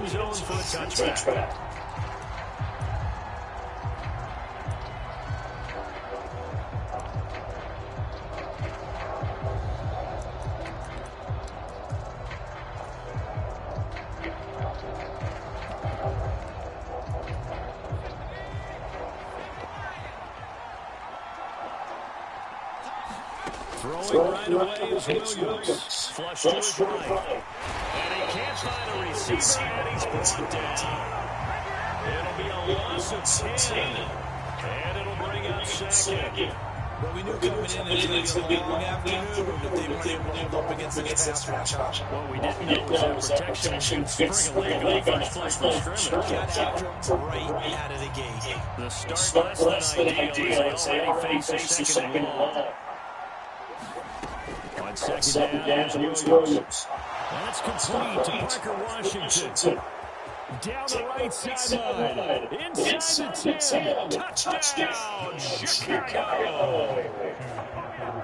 end zone for a touchback. Throwing right away is Williams. Flush to his right. And he can't find a receiver, and he's brought down. It'll be a loss of 10. And it'll bring up second. Well, we knew coming in it's going to be a long afternoon if they weren't able to hold up against this pass rush. What we didn't know was that protection would spring a leg on the first play from scrimmage. Got after him right out of the gate. The start less than ideal as they already face a second and long. On second down, Williams. That's complete to Parker Washington. Down the right sideline. Inside the 10. Touchdown, Chicago.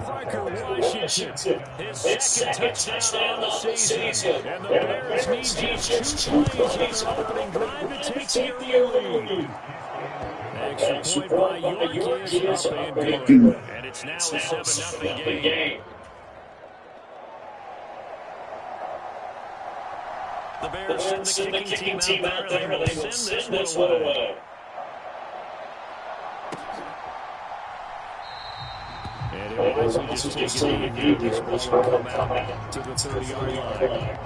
Parker Washington. His second touchdown of the season. And the Bears need just 2 plays on their opening drive to take the early lead. Extra point by York is up and good. And it's now a 7-0 game. The Bears send the kicking team out there. They will send this one away. And it was just taking a deep. This ball will come out to the 30-yard line.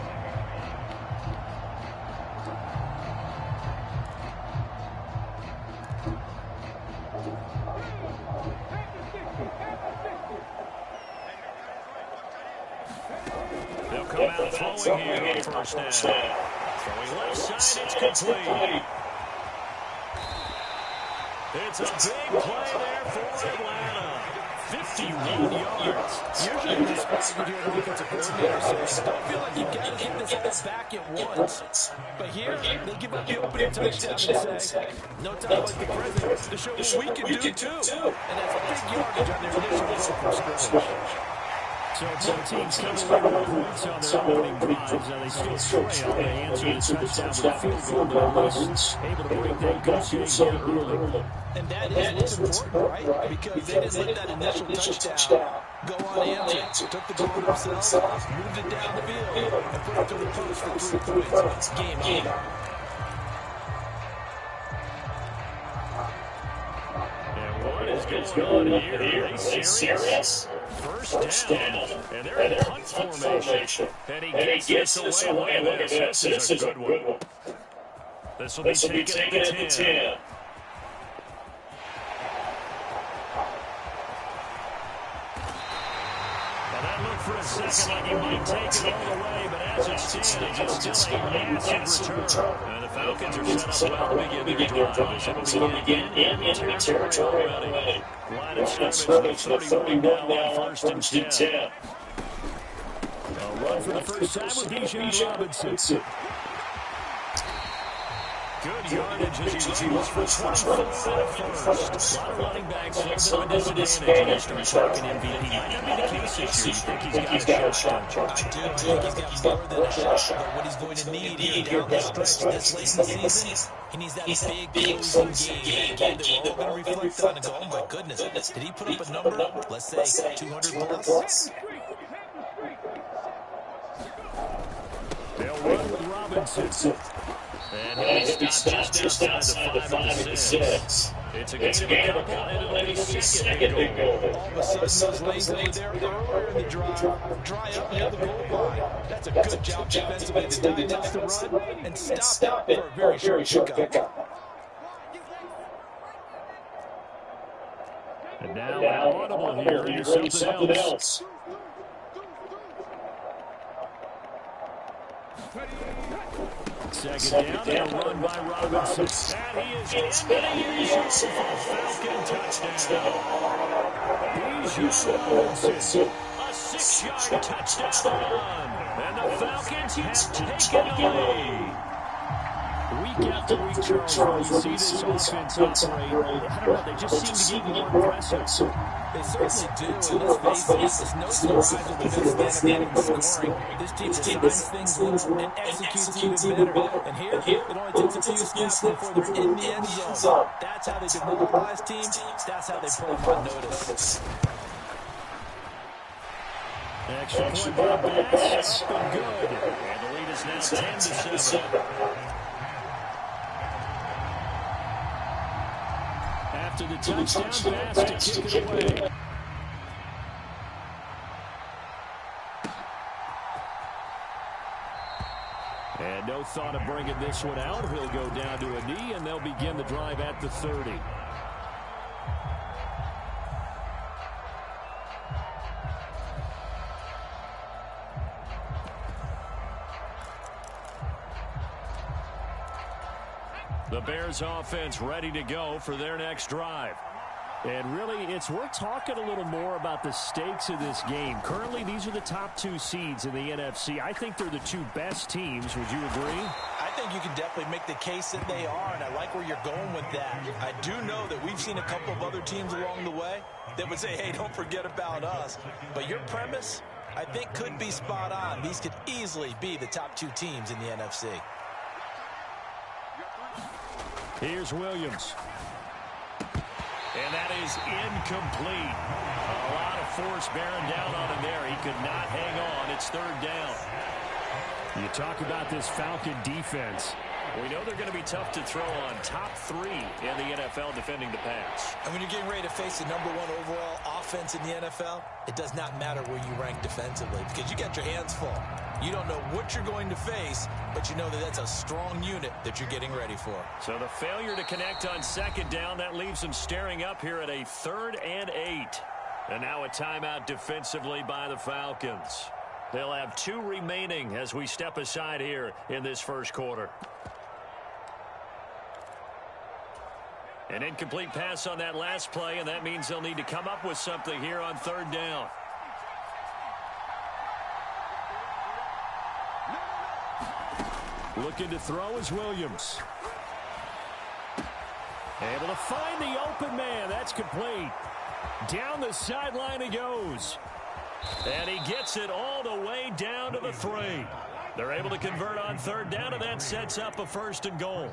They'll come out throwing here on first down. Throwing left side, it's complete. It's a big play there for Atlanta. 51 yards. Usually in this spot, you hear the defensive coordinator say, don't feel like you've got to get this all back at once. But here, they give up the opening touchdown and say, no time like the present to show what we can do too. And that's a big yardage on their initial goal from scrimmage. So both teams come away with points on their opening drives. Now they still trail. They answer the touchdown with a field goal, but at least able to break that goose egg here early. And that is what's important, right? Because they didn't let that initial touchdown go unanswered. Took the ball themselves, moved it down the field, and put it to the post for 3 points. Game over. And what is going on here? Are they serious? First down, and they're in punt formation. And he gets this away. Look at this. This is a good one. This will be taken at the 10. For a second, like he might take it all the way, but as it stands, it's still a massive return. And the Falcons are set up well to begin their drive. This will begin in territory already. Line of scrimmage, the 31 now on first and 10. A run for the first time with Bijan Robinson. Good yardage as he runs for 24 out of first. A lot of running backs have been a disadvantage when you start talking MVP. Might not be the case this year. You think he's got a shot? I do think he's got more than a shot. But what he's going to need here down the stretch this late in the season, he needs that big closing game. That we're all going to reflect on and go, oh my goodness, did he put up a number, let's say 200 plus? They'll run with Robinson. And he'll stop just outside the 5 and 6. It's a game of a couple, and it'll be second and goal. All of a sudden, those lanes over there earlier in the drive dry up near the goal line. That's a good job defensively to digitize the run and stop it for a very short pickup. And now audible here into something else. Second down, a run by Robinson. And he is in, and he is for a Falcon touchdown. Bijan Robinson, a 6-yard touchdown run. And the Falcons have taken the lead. We week after week, Charles, when you see this offense operate, I don't know, they just seem to get more impressive. They certainly do, and let's face it, it's no surprise when the Bills stand up getting scoring. This team designs things well and executes even better. And here, it only takes a few snaps before they're in the end zone. That's how they demoralize teams. That's how they put them on notice. Extra point by Bass, up and good. And the lead is now 10-7. After the touchdown pass to kick it away. And no thought of bringing this one out. He'll go down to a knee, and they'll begin the drive at the 30. The Bears offense ready to go for their next drive. And really, it's worth talking a little more about the stakes of this game. Currently, these are the top two seeds in the NFC. I think they're the two best teams. Would you agree? I think you can definitely make the case that they are, and I like where you're going with that. I do know that we've seen a couple of other teams along the way that would say, hey, don't forget about us. But your premise, I think, could be spot on. These could easily be the top two teams in the NFC. Here's Williams. And that is incomplete. A lot of force bearing down on him there. He could not hang on. It's third down. You talk about this Falcon defense. We know they're going to be tough to throw on. Top 3 in the NFL defending the pass. And when you're getting ready to face the #1 overall offense in the NFL, it does not matter where you rank defensively because you got your hands full. You don't know what you're going to face, but you know that that's a strong unit that you're getting ready for. So the failure to connect on second down, that leaves them staring up here at a 3rd and 8. And now a timeout defensively by the Falcons. They'll have 2 remaining as we step aside here in this first quarter. An incomplete pass on that last play, and that means they'll need to come up with something here on 3rd down. Looking to throw is Williams. Able to find the open man. That's complete. Down the sideline he goes. And he gets it all the way down to the 3. They're able to convert on 3rd down, and that sets up a 1st and goal.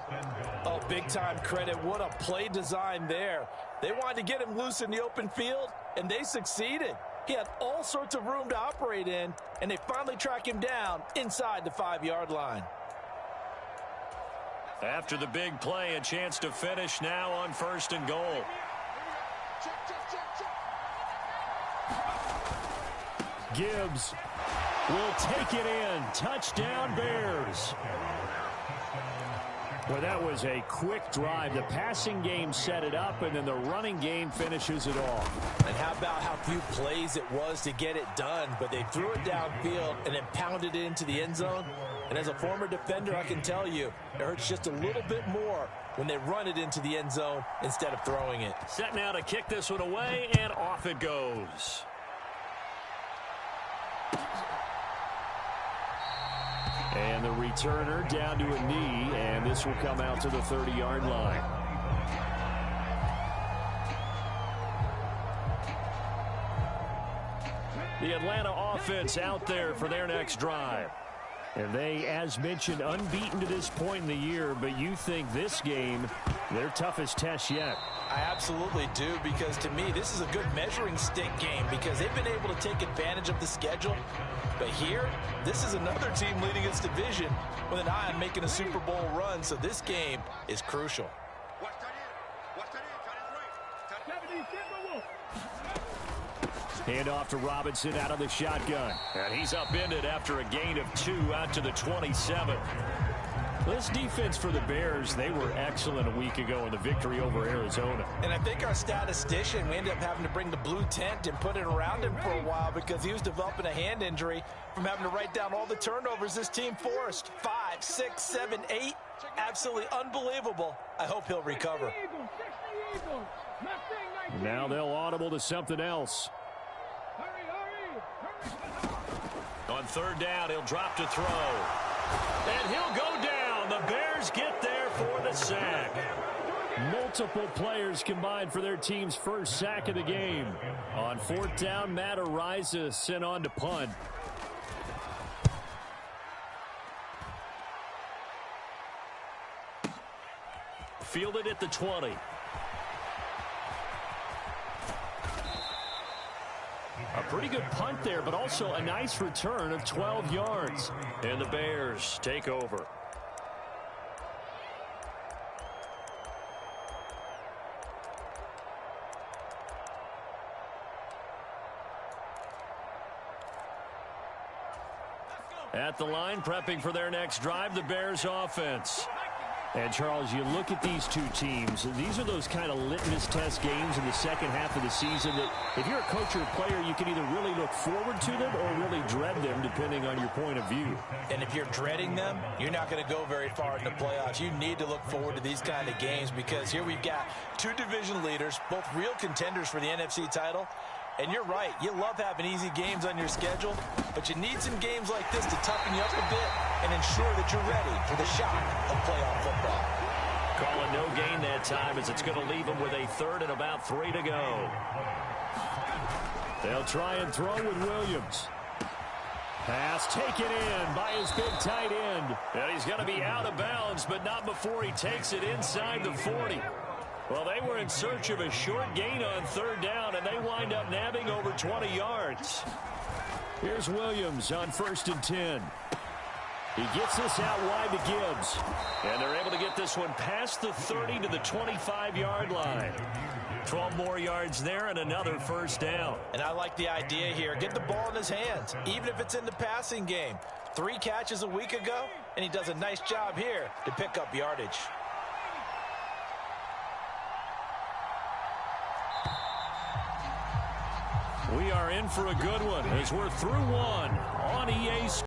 Oh, big-time credit. What a play design there. They wanted to get him loose in the open field, and they succeeded. He had all sorts of room to operate in, and they finally track him down inside the 5-yard line. After the big play, a chance to finish now on 1st and goal. Gibbs will take it in. Touchdown, Bears. Well, that was a quick drive. The passing game set it up, and then the running game finishes it off. And how about how few plays it was to get it done, but they threw it downfield and then pounded it into the end zone. And as a former defender, I can tell you, it hurts just a little bit more when they run it into the end zone instead of throwing it. Set now to kick this one away, and off it goes. And the returner down to a knee, and this will come out to the 30-yard line. The Atlanta offense out there for their next drive. And they, as mentioned, unbeaten to this point in the year, but you think this game, their toughest test yet. I absolutely do, because to me, this is a good measuring stick game because they've been able to take advantage of the schedule. But here, this is another team leading its division with an eye on making a Super Bowl run, so this game is crucial. Hand off to Robinson out of the shotgun. And he's upended after a gain of 2 out to the 27. This defense for the Bears, they were excellent a week ago in the victory over Arizona. And I think our statistician, we ended up having to bring the blue tent and put it around him for a while because he was developing a hand injury from having to write down all the turnovers this team forced. 5, 6, 7, 8. Absolutely unbelievable. I hope he'll recover. Now they'll audible to something else. On 3rd down, he'll drop to throw. And he'll go down. The Bears get their for the sack. Multiple players combined for their team's first sack of the game. On fourth down, Matt Ariza sent on to punt. Fielded at the 20. A pretty good punt there, but also a nice return of 12 yards. And the Bears take over. At the line, prepping for their next drive, the Bears offense. And, Charles, you look at these two teams, these are those kind of litmus test games in the second half of the season that if you're a coach or a player, you can either really look forward to them or really dread them, depending on your point of view. And if you're dreading them, you're not going to go very far in the playoffs. You need to look forward to these kind of games because here we've got two division leaders, both real contenders for the NFC title. And you're right, you love having easy games on your schedule, but you need some games like this to toughen you up a bit and ensure that you're ready for the shock of playoff football. Calling no gain that time as it's going to leave them with a third and about 3 to go. They'll try and throw with Williams. Pass taken in by his big tight end. And he's going to be out of bounds, but not before he takes it inside the 40. Well, they were in search of a short gain on third down, and they wind up nabbing over 20 yards. Here's Williams on 1st and 10. He gets this out wide to Gibbs. And they're able to get this one past the 30 to the 25-yard line. 12 more yards there and another first down. And I like the idea here. Get the ball in his hands, even if it's in the passing game. 3 catches a week ago, and he does a nice job here to pick up yardage. We are in for a good one as we're through one on EA Sports.